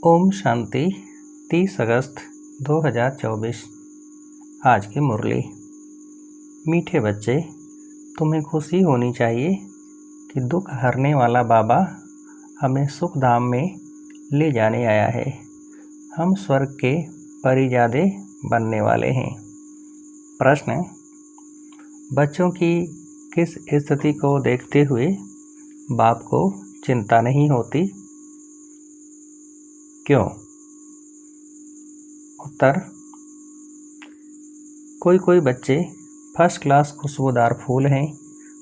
ओम शांति 30 अगस्त 2024। आज की मुरली। मीठे बच्चे, तुम्हें खुशी होनी चाहिए कि दुख हरने वाला बाबा हमें सुख धाम में ले जाने आया है। हम स्वर्ग के परिजादे बनने वाले हैं। प्रश्न: बच्चों की किस स्थिति को देखते हुए बाप को चिंता नहीं होती? क्यों? उत्तर: कोई बच्चे फर्स्ट क्लास खुशबूदार फूल हैं,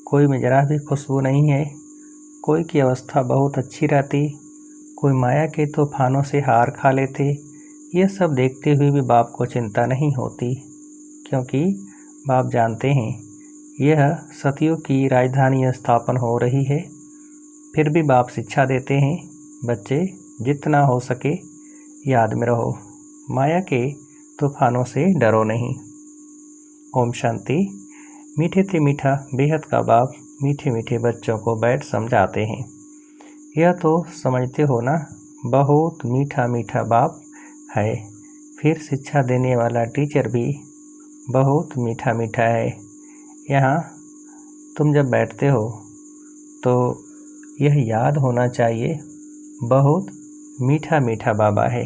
कोई में जरा भी खुशबू नहीं है, कोई की अवस्था बहुत अच्छी रहती, कोई माया के तूफानों से हार खा लेते। ये सब देखते हुए भी बाप को चिंता नहीं होती, क्योंकि बाप जानते हैं यह सतयुग की राजधानी स्थापन हो रही है। फिर भी बाप शिक्षा देते हैं, बच्चे जितना हो सके याद में रहो, माया के तूफानों से डरो नहीं। ओम शांति। मीठे से मीठा बेहद का बाप मीठे मीठे बच्चों को बैठ समझाते हैं। यह तो समझते हो ना, बहुत मीठा मीठा बाप है। फिर शिक्षा देने वाला टीचर भी बहुत मीठा मीठा है। यहाँ तुम जब बैठते हो तो यह याद होना चाहिए, बहुत मीठा मीठा बाबा है,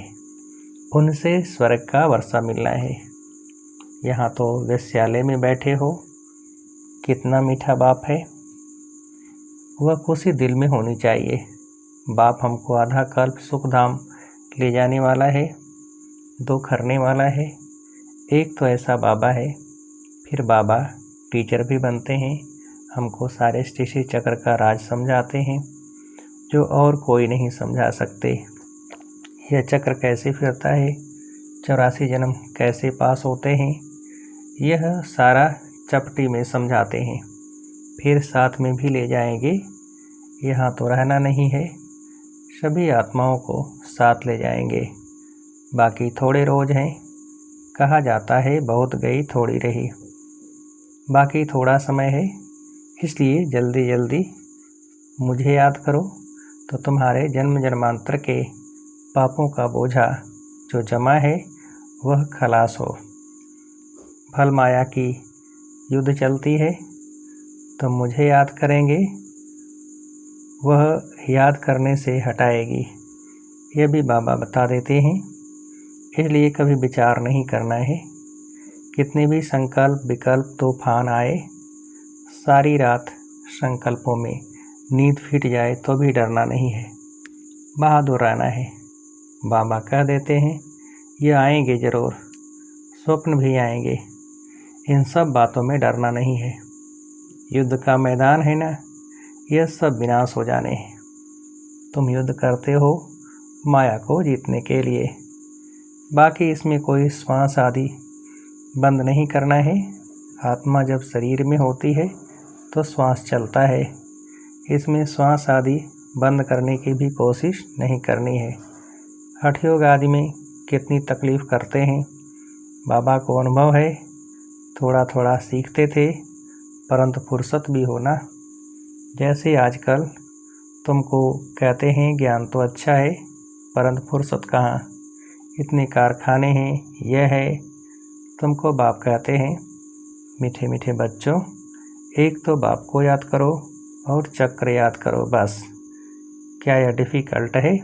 उनसे स्वर्ग का वर्षा मिलना है। यहाँ तो वेश्यालय में बैठे हो, कितना मीठा बाप है, वह खुशी दिल में होनी चाहिए। बाप हमको आधा कल्प सुख धाम ले जाने वाला है, दुख हरने वाला है। एक तो ऐसा बाबा है, फिर बाबा टीचर भी बनते हैं, हमको सारे सृष्टि चक्र का राज समझाते हैं, जो और कोई नहीं समझा सकते। यह चक्र कैसे फिरता है, 84 जन्म कैसे पास होते हैं, यह सारा चपटी में समझाते हैं। फिर साथ में भी ले जाएंगे। यहाँ तो रहना नहीं है, सभी आत्माओं को साथ ले जाएंगे। बाकी थोड़े रोज हैं, कहा जाता है बहुत गई थोड़ी रही। बाकी थोड़ा समय है, इसलिए जल्दी जल्दी मुझे याद करो, तो तुम्हारे जन्म जन्मांतर के पापों का बोझा जो जमा है वह खलास हो। फल माया की युद्ध चलती है, तो मुझे याद करेंगे, वह याद करने से हटाएगी। यह भी बाबा बता देते हैं, इसलिए कभी विचार नहीं करना है। कितने भी संकल्प विकल्प तूफान आए, सारी रात संकल्पों में नींद फिट जाए तो भी डरना नहीं है, बहादुर रहना है। बाबा कह देते हैं ये आएंगे ज़रूर, स्वप्न भी आएंगे, इन सब बातों में डरना नहीं है। युद्ध का मैदान है ना, यह सब विनाश हो जाने हैं। तुम युद्ध करते हो माया को जीतने के लिए। बाकी इसमें कोई श्वास आदि बंद नहीं करना है। आत्मा जब शरीर में होती है तो श्वास चलता है, इसमें श्वास आदि बंद करने की भी कोशिश नहीं करनी है। हठ योग आदि में कितनी तकलीफ़ करते हैं, बाबा को अनुभव है, थोड़ा थोड़ा सीखते थे, परंतु फुर्सत भी होना। जैसे आजकल तुमको कहते हैं ज्ञान तो अच्छा है, परंतु फुर्सत कहाँ, इतने कारखाने हैं, यह है। तुमको बाप कहते हैं मीठे मीठे बच्चों, एक तो बाप को याद करो और चक्र याद करो, बस। क्या यह डिफ़िकल्ट है?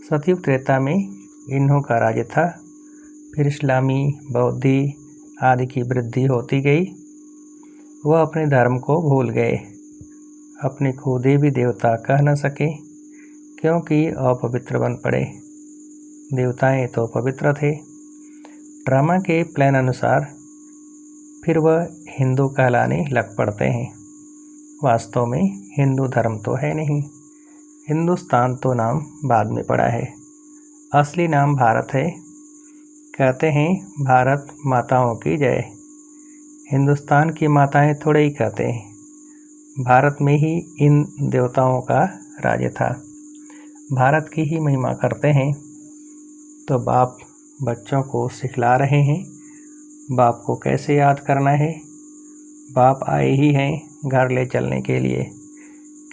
सतयुग त्रेता में इन्हों का राज्य था, फिर इस्लामी बौद्धि आदि की वृद्धि होती गई। वह अपने धर्म को भूल गए, अपने को देवी देवता कह न सके, क्योंकि अपवित्र बन पड़े। देवताएं तो पवित्र थे। ड्रामा के प्लान अनुसार फिर वह हिंदू कहलाने लग पड़ते हैं। वास्तव में हिंदू धर्म तो है नहीं, हिंदुस्तान तो नाम बाद में पड़ा है, असली नाम भारत है। कहते हैं भारत माताओं की जय। हिंदुस्तान की माताएं थोड़े ही कहते हैं, भारत में ही इन देवताओं का राज्य था, भारत की ही महिमा करते हैं। तो बाप बच्चों को सिखला रहे हैं बाप को कैसे याद करना है। बाप आए ही हैं घर ले चलने के लिए,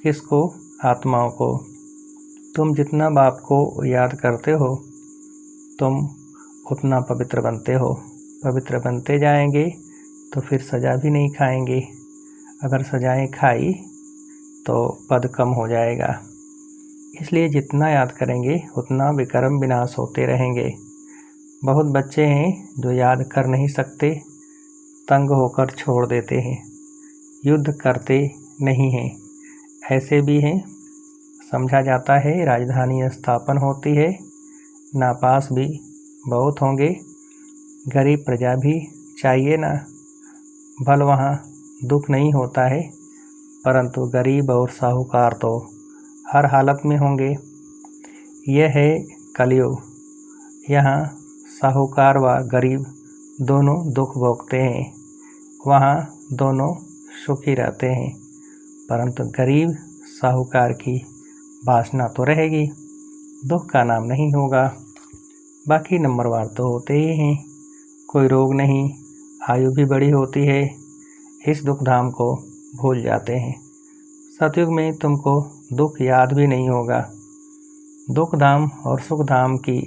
किसको? आत्माओं को। तुम जितना बाप को याद करते हो तुम उतना पवित्र बनते हो। पवित्र बनते जाएंगे तो फिर सज़ा भी नहीं खाएंगे। अगर सज़ाएं खाई तो पद कम हो जाएगा। इसलिए जितना याद करेंगे उतना विकर्म विनाश होते रहेंगे। बहुत बच्चे हैं जो याद कर नहीं सकते, तंग होकर छोड़ देते हैं, युद्ध करते नहीं हैं। ऐसे भी हैं। समझा जाता है राजधानी स्थापन होती है, नापास भी बहुत होंगे। गरीब प्रजा भी चाहिए ना। भल वहाँ दुख नहीं होता है, परंतु गरीब और साहूकार तो हर हालत में होंगे। यह है कलयुग। यहाँ साहूकार व गरीब दोनों दुख भोगते हैं, वहाँ दोनों सुखी रहते हैं। परंतु गरीब साहूकार की वासना तो रहेगी, दुख का नाम नहीं होगा। बाकी नंबरवार तो होते ही हैं, कोई रोग नहीं, आयु भी बड़ी होती है। इस दुख धाम को भूल जाते हैं। सतयुग में तुमको दुख याद भी नहीं होगा। दुख धाम और सुख धाम की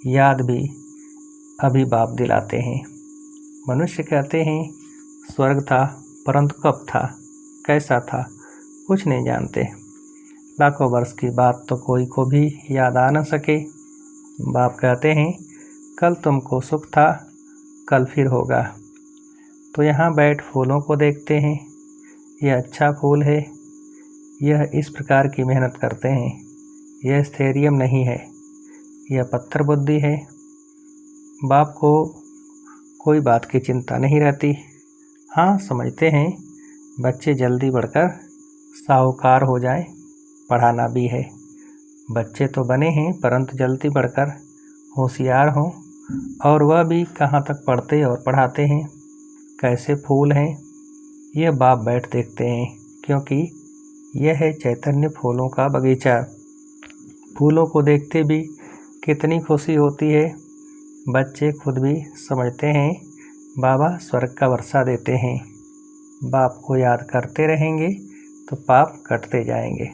याद भी अभी बाप दिलाते हैं। मनुष्य कहते हैं स्वर्ग था, परंतु कब था, कैसा था, कुछ नहीं जानते। लाखों वर्ष की बात तो कोई को भी याद आ न सके। बाप कहते हैं कल तुमको सुख था, कल फिर होगा। तो यहाँ बैठ फूलों को देखते हैं, यह अच्छा फूल है, यह इस प्रकार की मेहनत करते हैं। यह स्थैर्यम नहीं है, यह पत्थर बुद्धि है। बाप को कोई बात की चिंता नहीं रहती। हाँ, समझते हैं बच्चे जल्दी बढ़कर साहूकार हो जाए, पढ़ाना भी है। बच्चे तो बने हैं परंतु जल्दी बढ़कर होशियार हों, और वह भी कहाँ तक पढ़ते और पढ़ाते हैं, कैसे फूल हैं, यह बाप बैठ देखते हैं। क्योंकि यह है चैतन्य फूलों का बगीचा। फूलों को देखते भी कितनी खुशी होती है। बच्चे खुद भी समझते हैं बाबा स्वर्ग का वर्षा देते हैं। बाप को याद करते रहेंगे तो पाप कटते जाएंगे,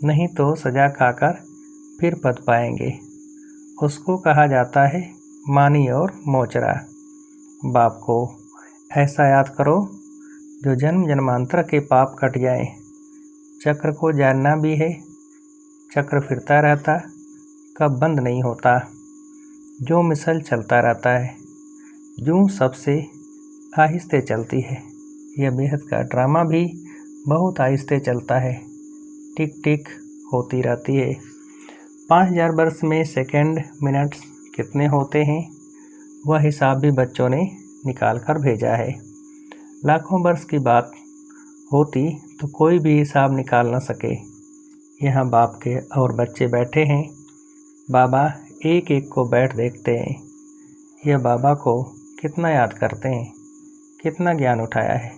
नहीं तो सजा खाकर फिर पद पाएंगे। उसको कहा जाता है मानी और मोचरा। बाप को ऐसा याद करो जो जन्म जन्मांतर के पाप कट जाएं। चक्र को जानना भी है, चक्र फिरता रहता, कब बंद नहीं होता। जो मिसल चलता रहता है, यूँ सबसे आहिस्ते चलती है। यह बेहद का ड्रामा भी बहुत आहिस्ते चलता है, टिक टिक होती रहती है। 5000 वर्ष में सेकंड मिनट्स कितने होते हैं, वह हिसाब भी बच्चों ने निकाल कर भेजा है। लाखों वर्ष की बात होती तो कोई भी हिसाब निकाल न सके। यहाँ बाप के और बच्चे बैठे हैं। बाबा एक एक को बैठ देखते हैं। यह बाबा को कितना याद करते हैं, कितना ज्ञान उठाया है,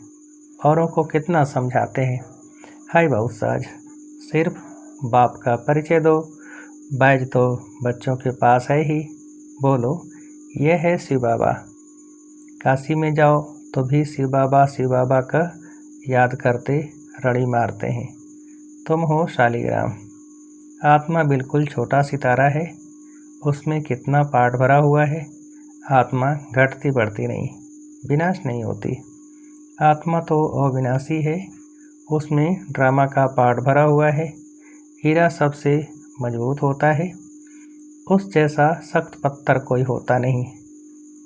औरों को कितना समझाते हैं। हाय बहुत सहज, सिर्फ बाप का परिचय दो। बैज तो बच्चों के पास है ही, बोलो यह है शिव बाबा। काशी में जाओ तो भी शिव बाबा का याद करते रड़ी मारते हैं। तुम हो शालिग्राम। आत्मा बिल्कुल छोटा सितारा है, उसमें कितना पाठ भरा हुआ है। आत्मा घटती बढ़ती नहीं, विनाश नहीं होती। आत्मा तो अविनाशी है, उसमें ड्रामा का पाठ भरा हुआ है। हीरा सबसे मजबूत होता है, उस जैसा सख्त पत्थर कोई होता नहीं।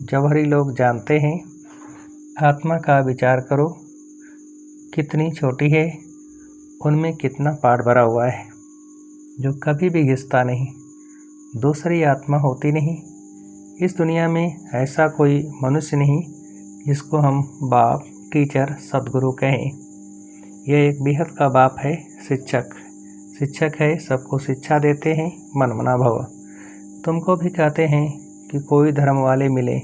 जौहरी लोग जानते हैं। आत्मा का विचार करो, कितनी छोटी है, उनमें कितना पाठ भरा हुआ है, जो कभी भी घिसता नहीं। दूसरी आत्मा होती नहीं। इस दुनिया में ऐसा कोई मनुष्य नहीं जिसको हम बाप, टीचर, सदगुरु कहें। यह एक बेहद का बाप है, शिक्षक। शिक्षक है, सबको शिक्षा देते हैं, मनमना भव। तुमको भी कहते हैं कि कोई धर्म वाले मिले,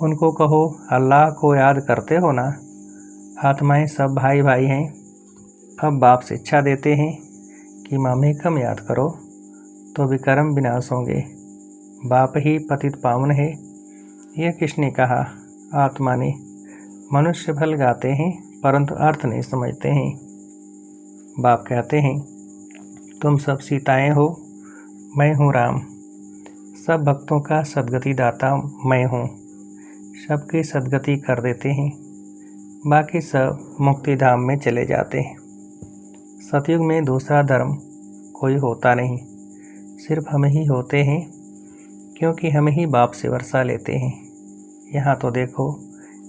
उनको कहो अल्लाह को याद करते हो ना, आत्माएं सब भाई भाई हैं। अब बाप शिक्षा देते हैं कि मामेकम याद करो तो विकर्म विनाश होंगे। बाप ही पतित पावन है। यह किसने कहा? आत्मा ने। मनुष्य भल गाते हैं परंतु अर्थ नहीं समझते हैं। बाप कहते हैं तुम सब सीताएं हो, मैं हूँ राम। सब भक्तों का सद्गति दाता मैं हूँ। सबकी सद्गति कर देते हैं, बाकी सब मुक्ति धाम में चले जाते हैं। सतयुग में दूसरा धर्म कोई होता नहीं, सिर्फ हम ही होते हैं, क्योंकि हम ही बाप से वर्षा लेते हैं। यहाँ तो देखो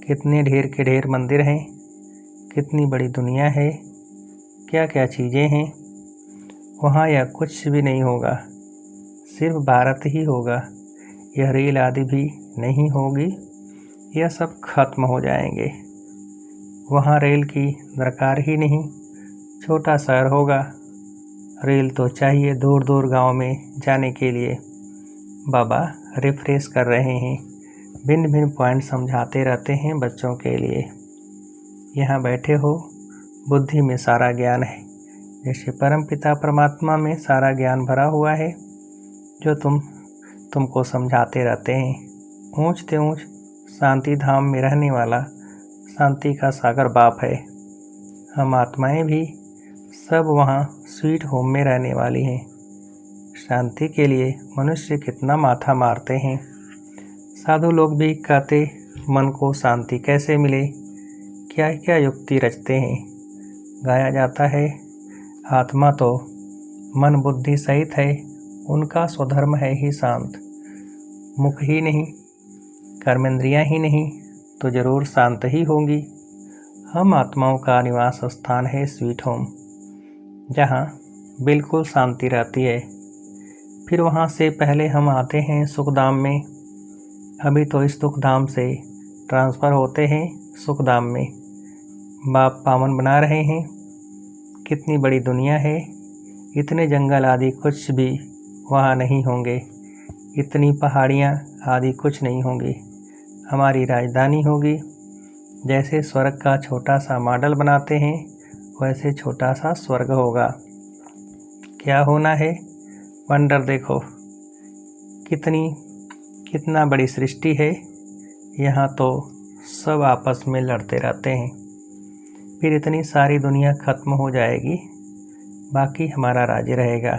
कितने ढेर के ढेर मंदिर हैं, कितनी बड़ी दुनिया है, क्या क्या चीज़ें हैं। वहाँ यह कुछ भी नहीं होगा, सिर्फ भारत ही होगा। यह रेल आदि भी नहीं होगी, यह सब खत्म हो जाएंगे। वहाँ रेल की दरकार ही नहीं, छोटा शहर होगा। रेल तो चाहिए दूर दूर गांव में जाने के लिए। बाबा रिफ्रेश कर रहे हैं, भिन्न भिन्न पॉइंट समझाते रहते हैं बच्चों के लिए। यहाँ बैठे हो, बुद्धि में सारा ज्ञान है, जैसे परमपिता परमात्मा में सारा ज्ञान भरा हुआ है, जो तुमको समझाते रहते हैं। ऊंच ते ऊंच शांति धाम में रहने वाला शांति का सागर बाप है। हम आत्माएं भी सब वहाँ स्वीट होम में रहने वाली हैं। शांति के लिए मनुष्य कितना माथा मारते हैं। साधु लोग भी कहते मन को शांति कैसे मिले, क्या क्या युक्ति रचते हैं। गाया जाता है, आत्मा तो मन बुद्धि सहित है, उनका स्वधर्म है ही शांत। मुख ही नहीं, कर्मेंद्रियां ही नहीं, तो जरूर शांत ही होंगी। हम आत्माओं का निवास स्थान है स्वीट होम, जहाँ बिल्कुल शांति रहती है। फिर वहाँ से पहले हम आते हैं सुखधाम में। अभी तो इस दुखधाम से ट्रांसफ़र होते हैं सुखधाम में। बाप पावन बना रहे हैं। कितनी बड़ी दुनिया है, इतने जंगल आदि कुछ भी वहाँ नहीं होंगे, इतनी पहाड़ियाँ आदि कुछ नहीं होंगी। हमारी राजधानी होगी। जैसे स्वर्ग का छोटा सा मॉडल बनाते हैं, वैसे छोटा सा स्वर्ग होगा। क्या होना है, वंडर देखो, कितना बड़ी सृष्टि है। यहाँ तो सब आपस में लड़ते रहते हैं। फिर इतनी सारी दुनिया खत्म हो जाएगी, बाकी हमारा राज्य रहेगा।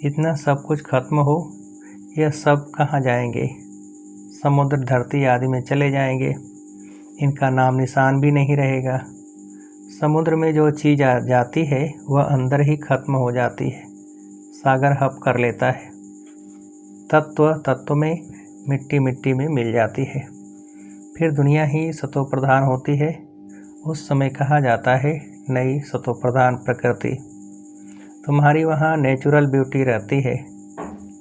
इतना सब कुछ खत्म हो, यह सब कहाँ जाएंगे? समुद्र धरती आदि में चले जाएंगे, इनका नाम निशान भी नहीं रहेगा। समुद्र में जो चीज़ आ जाती है वह अंदर ही खत्म हो जाती है, सागर हप कर लेता है। तत्व में, मिट्टी मिट्टी में मिल जाती है। फिर दुनिया ही सतो प्रधान होती है। उस समय कहा जाता है नई सतो प्रधान प्रकृति। तुम्हारी वहाँ नेचुरल ब्यूटी रहती है,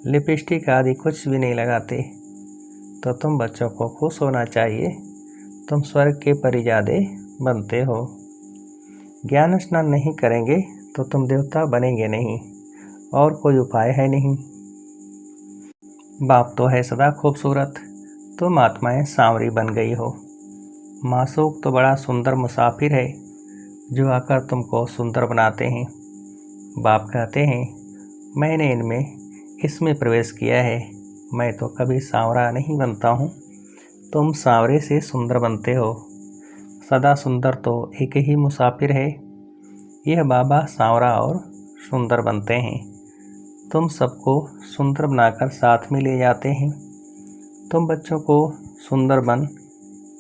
लिपस्टिक आदि कुछ भी नहीं लगाते। तो तुम बच्चों को खुश होना चाहिए, तुम स्वर्ग के परिजादे बनते हो। ज्ञान स्नान नहीं करेंगे तो तुम देवता बनेंगे नहीं, और कोई उपाय है नहीं। बाप तो है सदा खूबसूरत, तुम आत्माएं सांवरी बन गई हो। मासूक तो बड़ा सुंदर मुसाफिर है, जो आकर तुमको सुंदर बनाते हैं। बाप कहते हैं, मैंने इसमें प्रवेश किया है। मैं तो कभी सांवरा नहीं बनता हूँ, तुम सांवरे से सुंदर बनते हो। सदा सुंदर तो एक ही मुसाफिर है, यह बाबा सांवरा और सुंदर बनते हैं। तुम सबको सुंदर बनाकर साथ में ले जाते हैं। तुम बच्चों को सुंदर बन,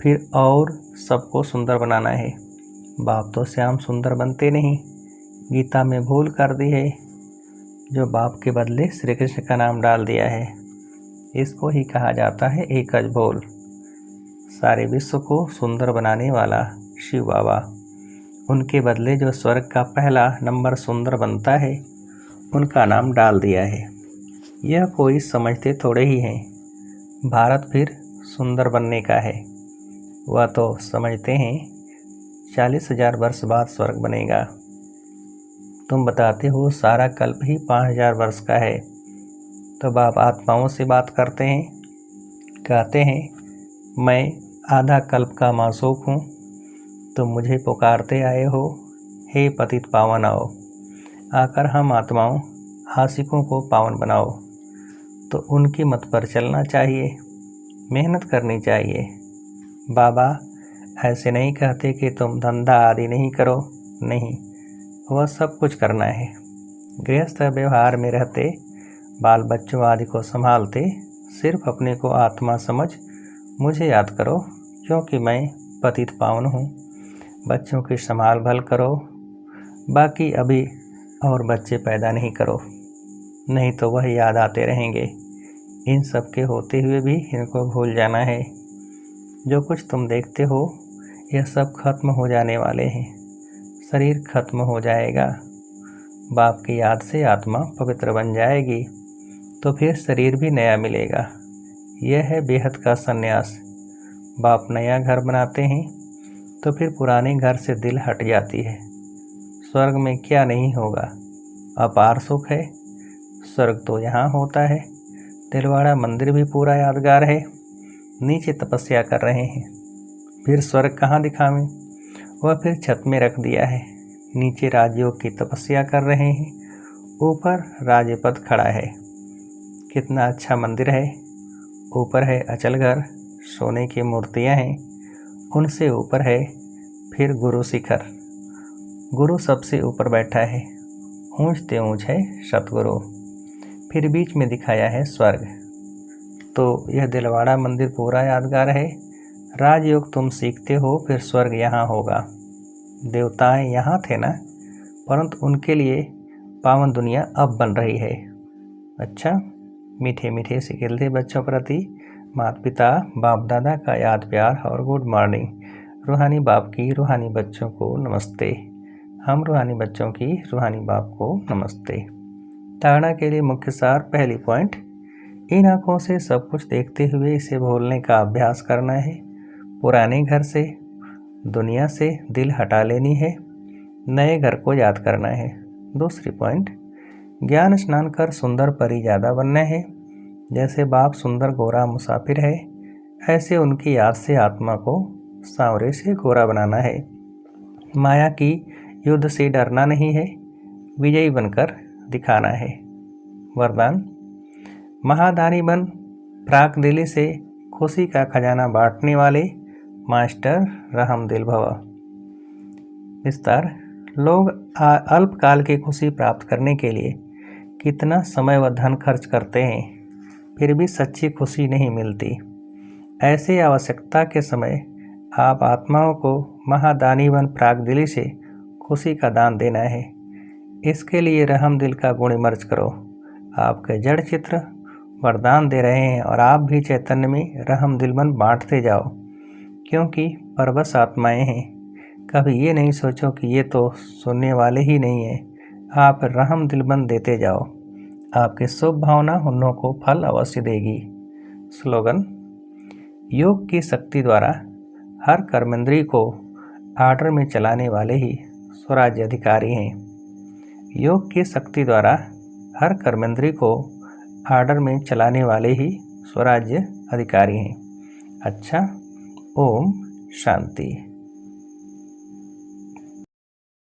फिर और सबको सुंदर बनाना है। बाप तो श्याम सुंदर बनते नहीं, गीता में भूल कर दी है, जो बाप के बदले श्री कृष्ण का नाम डाल दिया है। इसको ही कहा जाता है एकज भोल। सारे विश्व को सुंदर बनाने वाला शिव बाबा, उनके बदले जो स्वर्ग का पहला नंबर सुंदर बनता है, उनका नाम डाल दिया है। यह कोई समझते थोड़े ही हैं। भारत फिर सुंदर बनने का है, वह तो समझते हैं 40,000 वर्ष बाद स्वर्ग बनेगा। तुम बताते हो सारा कल्प ही 5,000 वर्ष का है। तो बाप आत्माओं से बात करते हैं, कहते हैं, मैं आधा कल्प का मासूक हूँ, तुम मुझे पुकारते आए हो, हे पतित पावन आओ। आकर हम आत्माओं आशिकों को पावन बनाओ। तो उनकी मत पर चलना चाहिए, मेहनत करनी चाहिए। बाबा ऐसे नहीं कहते कि तुम धंधा आदि नहीं करो, नहीं, वह सब कुछ करना है। गृहस्थ व्यवहार में रहते, बाल बच्चों आदि को संभालते, सिर्फ अपने को आत्मा समझ मुझे याद करो, क्योंकि मैं पतित पावन हूँ। बच्चों की संभाल भल करो, बाकी अभी और बच्चे पैदा नहीं करो, नहीं तो वह याद आते रहेंगे। इन सब के होते हुए भी इनको भूल जाना है। जो कुछ तुम देखते हो यह सब खत्म हो जाने वाले हैं। शरीर खत्म हो जाएगा, बाप की याद से आत्मा पवित्र बन जाएगी, तो फिर शरीर भी नया मिलेगा। यह है बेहद का संन्यास। बाप नया घर बनाते हैं तो फिर पुराने घर से दिल हट जाती है। स्वर्ग में क्या नहीं होगा, अपार सुख है। स्वर्ग तो यहाँ होता है। दिलवाड़ा मंदिर भी पूरा यादगार है। नीचे तपस्या कर रहे हैं, फिर स्वर्ग कहाँ दिखावें, वह फिर छत में रख दिया है। नीचे राजयोग की तपस्या कर रहे हैं, ऊपर राजपद खड़ा है। कितना अच्छा मंदिर है। ऊपर है अचल घर, सोने की मूर्तियां हैं, उनसे ऊपर है फिर गुरु शिखर। गुरु सबसे ऊपर बैठा है, ऊंचते ऊंच है सतगुरु। फिर बीच में दिखाया है स्वर्ग। तो यह दिलवाड़ा मंदिर पूरा यादगार है। राजयोग तुम सीखते हो, फिर स्वर्ग यहाँ होगा। देवताएं यहाँ थे ना, परंतु उनके लिए पावन दुनिया अब बन रही है। अच्छा, मीठे मीठे से खिलते बच्चों प्रति माता पिता बाप दादा का याद प्यार और गुड मॉर्निंग। रूहानी बाप की रूहानी बच्चों को नमस्ते। हम रूहानी बच्चों की रूहानी बाप को नमस्ते। धारणा के लिए मुख्य सार। पहली पॉइंट, इन आँखों से सब कुछ देखते हुए इसे भूलने का अभ्यास करना है। पुराने घर से, दुनिया से दिल हटा लेनी है, नए घर को याद करना है। दूसरी पॉइंट, ज्ञान स्नान कर सुंदर परिजादा बनना है। जैसे बाप सुंदर गोरा मुसाफिर है, ऐसे उनकी याद से आत्मा को सांवरे से गोरा बनाना है। माया की युद्ध से डरना नहीं है, विजयी बनकर दिखाना है। वरदान, महादानी बन प्राक दिली से खुशी का खजाना बांटने वाले मास्टर रहम दिल भव। विस्तार, लोग अल्पकाल की खुशी प्राप्त करने के लिए कितना समय व धन खर्च करते हैं, फिर भी सच्ची खुशी नहीं मिलती। ऐसे आवश्यकता के समय आप आत्माओं को महादानी बन प्राक दिली से खुशी का दान देना है। इसके लिए रहम दिल का गुण इमर्ज करो। आपके जड़ चित्र वरदान दे रहे हैं और आप भी चैतन्य में रहम दिल बन बांटते जाओ, क्योंकि परवश आत्माएं हैं। कभी ये नहीं सोचो कि ये तो सुनने वाले ही नहीं हैं। आप रहम दिल बन देते जाओ, आपकी शुभ भावना उन्हों को फल अवश्य देगी। स्लोगन, योग की शक्ति द्वारा हर कर्मेंद्रिय को आर्डर में चलाने वाले ही स्वराज्य अधिकारी हैं। योग की शक्ति द्वारा हर कर्मेंद्रिय को आर्डर में चलाने वाले ही स्वराज्य अधिकारी हैं। अच्छा, ओम शांति।